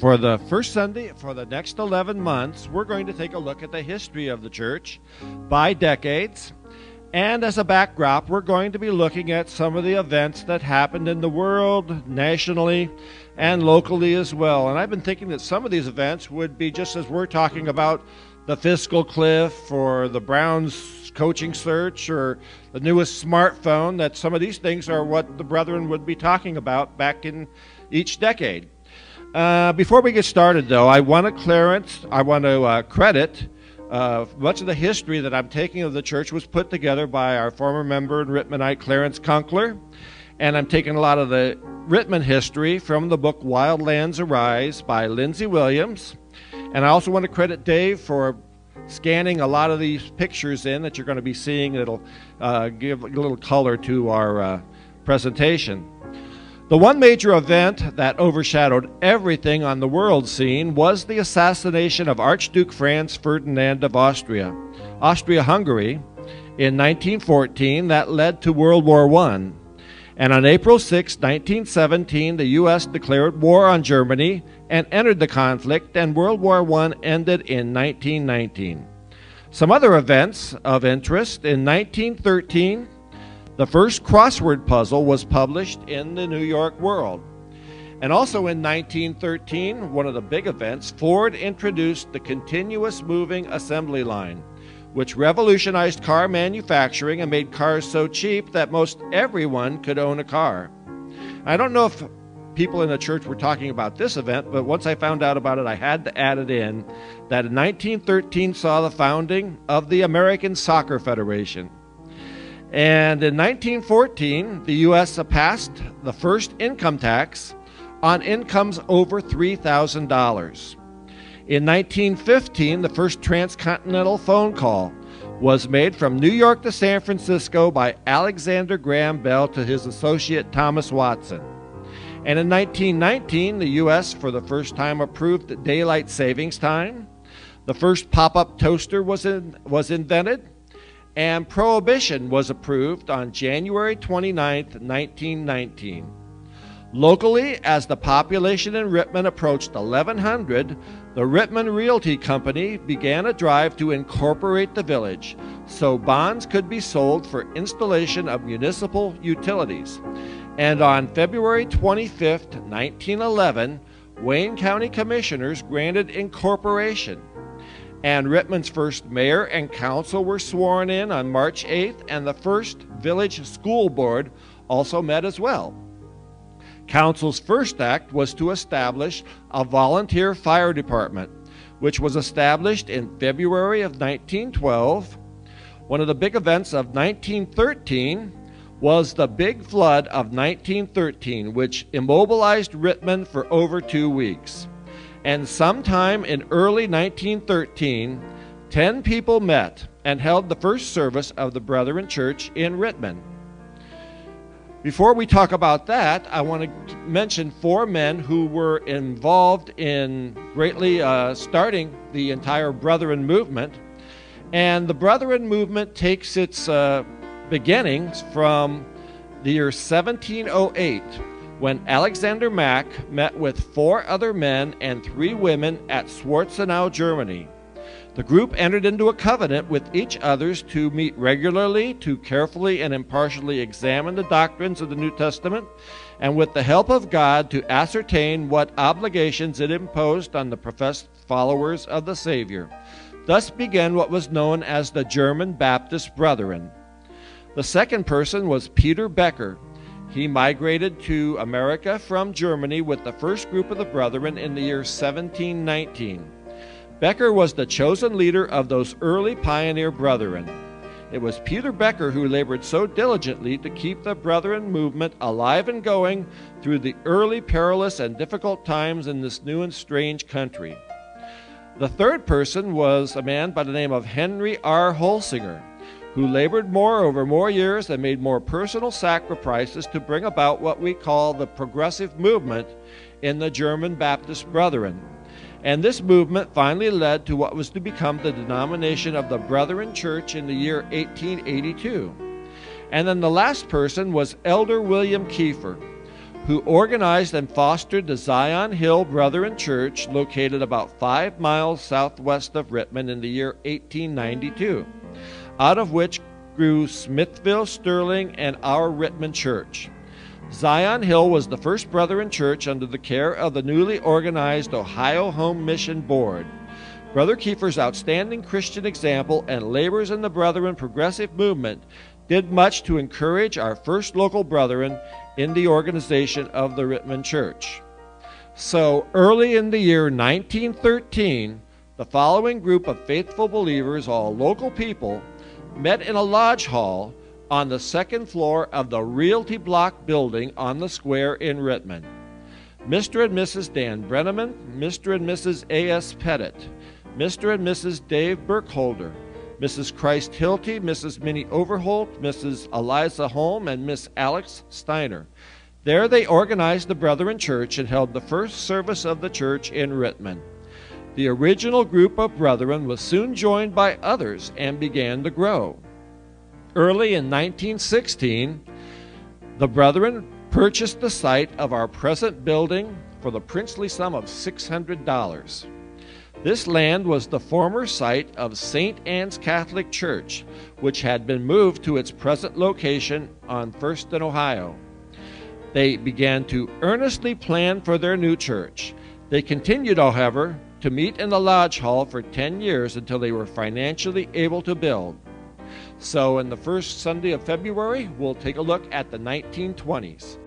For the first Sunday, for the next 11 months, we're going to take a look at the history of the church by decades. And as a backdrop, we're going to be looking at some of the events that happened in the world, nationally, and locally as well. And I've been thinking that some of these events would be just as we're talking about the fiscal cliff or the Browns coaching search or the newest smartphone, that some of these things are what the brethren would be talking about back in each decade. Before we get started, though, I want to credit much of the history that I'm taking of the church was put together by our former member and Rittmanite Clarence Conkler, and I'm taking a lot of the Rittman history from the book Wild Lands Arise by Lindsay Williams. And I also want to credit Dave for scanning a lot of these pictures in that you're going to be seeing. It'll give a little color to our presentation. The one major event that overshadowed everything on the world scene was the assassination of Archduke Franz Ferdinand of Austria-Hungary in 1914 that led to World War I. And on April 6, 1917, the U.S. declared war on Germany and entered the conflict, and World War I ended in 1919. Some other events of interest: in 1913, the first crossword puzzle was published in the New York World. And also in 1913, one of the big events, Ford introduced the continuous moving assembly line, which revolutionized car manufacturing and made cars so cheap that most everyone could own a car. I don't know if people in the church were talking about this event, but once I found out about it, I had to add it in, that in 1913 saw the founding of the American Soccer Federation. And in 1914, the U.S. passed the first income tax on incomes over $3,000. In 1915, the first transcontinental phone call was made from New York to San Francisco by Alexander Graham Bell to his associate Thomas Watson. And in 1919, the U.S. for the first time approved daylight savings time. The first pop-up toaster was invented. And Prohibition was approved on January 29, 1919. Locally, as the population in Rittman approached 1,100, the Rittman Realty Company began a drive to incorporate the village so bonds could be sold for installation of municipal utilities. And on February 25, 1911, Wayne County Commissioners granted incorporation. And Rittman's first mayor and council were sworn in on March 8th, and the first village school board also met as well. Council's first act was to establish a volunteer fire department, which was established in February of 1912. One of the big events of 1913 was the big flood of 1913, which immobilized Rittman for over 2 weeks. And sometime in early 1913, 10 people met and held the first service of the Brethren Church in Rittman. Before we talk about that, I want to mention 4 men who were involved in greatly starting the entire Brethren movement. And the Brethren movement takes its beginnings from the year 1708, when Alexander Mack met with 4 other men and 3 women at Schwarzenau, Germany. The group entered into a covenant with each other to meet regularly, to carefully and impartially examine the doctrines of the New Testament, and with the help of God to ascertain what obligations it imposed on the professed followers of the Savior. Thus began what was known as the German Baptist Brethren. The second person was Peter Becker. He migrated to America from Germany with the first group of the Brethren in the year 1719. Becker was the chosen leader of those early pioneer Brethren. It was Peter Becker who labored so diligently to keep the Brethren movement alive and going through the early perilous and difficult times in this new and strange country. The third person was a man by the name of Henry R. Holsinger, who labored more over more years and made more personal sacrifices to bring about what we call the progressive movement in the German Baptist Brethren. And this movement finally led to what was to become the denomination of the Brethren Church in the year 1882. And then the last person was Elder William Kiefer, who organized and fostered the Zion Hill Brethren Church, located about 5 miles southwest of Rittman in the year 1892, out of which grew Smithville, Sterling, and our Rittman Church. Zion Hill was the first Brethren Church under the care of the newly organized Ohio Home Mission Board. Brother Kiefer's outstanding Christian example and labors in the Brethren progressive movement did much to encourage our first local brethren in the organization of the Rittman Church. So early in the year 1913, the following group of faithful believers, all local people, met in a lodge hall on the second floor of the Realty Block building on the square in Rittman. Mr. and Mrs. Dan Brenneman, Mr. and Mrs. A.S. Pettit, Mr. and Mrs. Dave Burkholder, Mrs. Christ Hilty, Mrs. Minnie Overholt, Mrs. Eliza Holm, and Miss Alex Steiner. There they organized the Brethren Church and held the first service of the church in Rittman. The original group of brethren was soon joined by others and began to grow. Early in 1916, the brethren purchased the site of our present building for the princely sum of $600. This land was the former site of St. Anne's Catholic Church, which had been moved to its present location on 1st and Ohio. They began to earnestly plan for their new church. They continued, however, to meet in the lodge hall for 10 years until they were financially able to build. So in the first Sunday of February, we'll take a look at the 1920s.